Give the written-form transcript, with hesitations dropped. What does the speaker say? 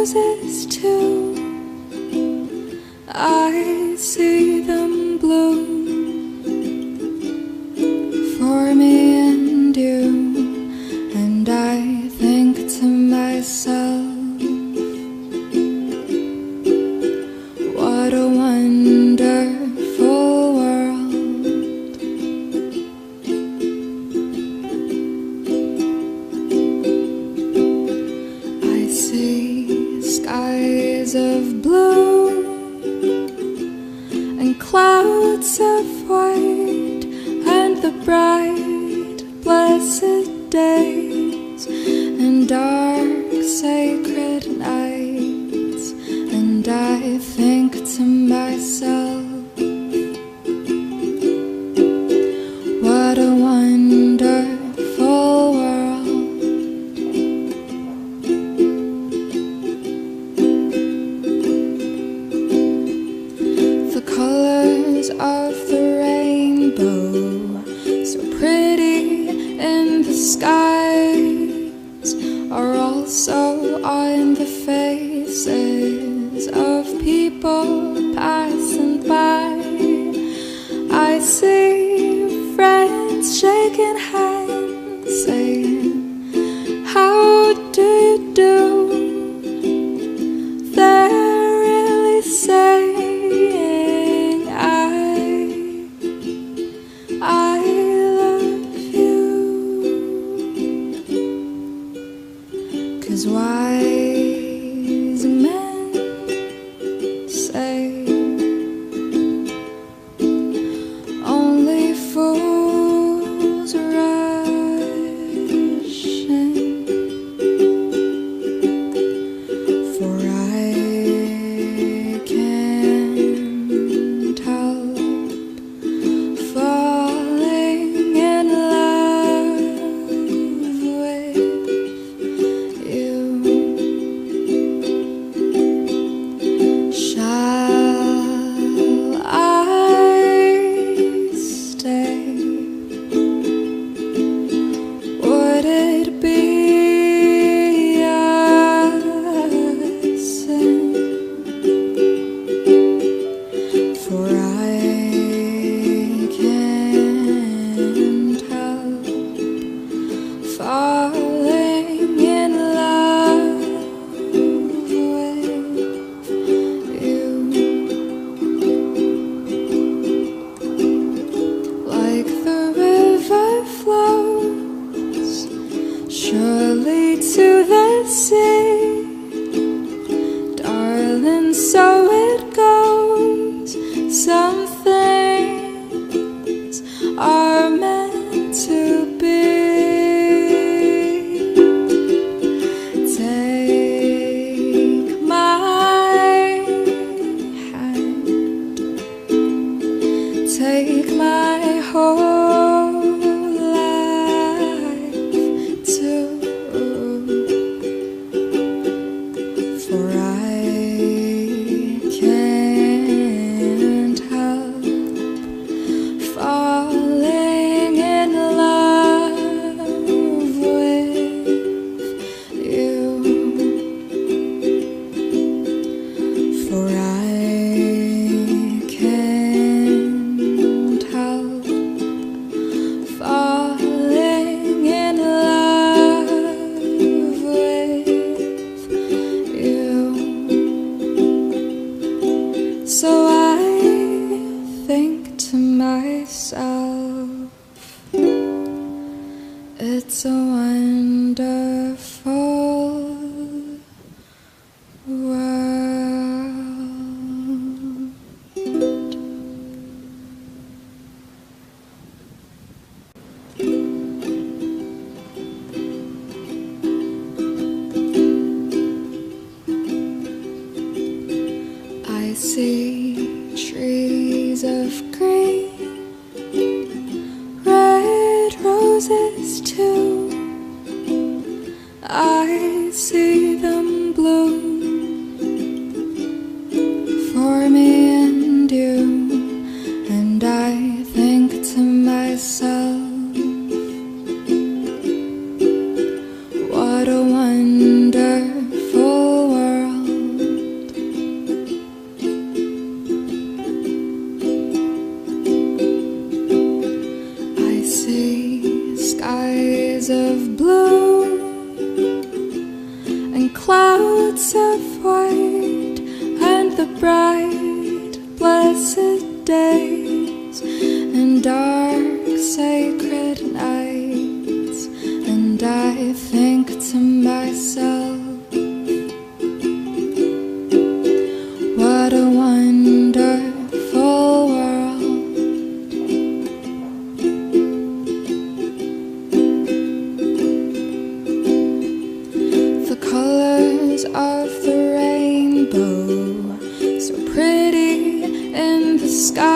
roses too. I see them bloom for me and you, and I think to myself, what a wonderful world. I see skies of blue and clouds of white, and the bright, blessed days, and dark, sacred nights. And I think to myself, what a wonderful world. The colors of the rainbow, so pretty in the skies, are also on the faces of people passing by. I see friends shaking hands, saying, how do you do? They're really saying, I love you. 'Cause wise men say only fools rush in, for I can't help falling in love with you. Shall I stay? Would it be a sin? For I can't help falling in love with you. Like the river flows surely to the sea, darling, so it goes. Some things are meant to be. Take my hand, take my whole life too, for I can't help falling in love with you. For I can't help falling in love with you. So I think to myself, it's a wonderful world. I see trees of green, red roses too. I see them bloom for me and you, and I think to myself, what a wonderful world. clouds of white and the bright, blessed days and dark, sacred nights. And I think to myself, what a wonderful world. The colors of the rainbow, so pretty in the sky,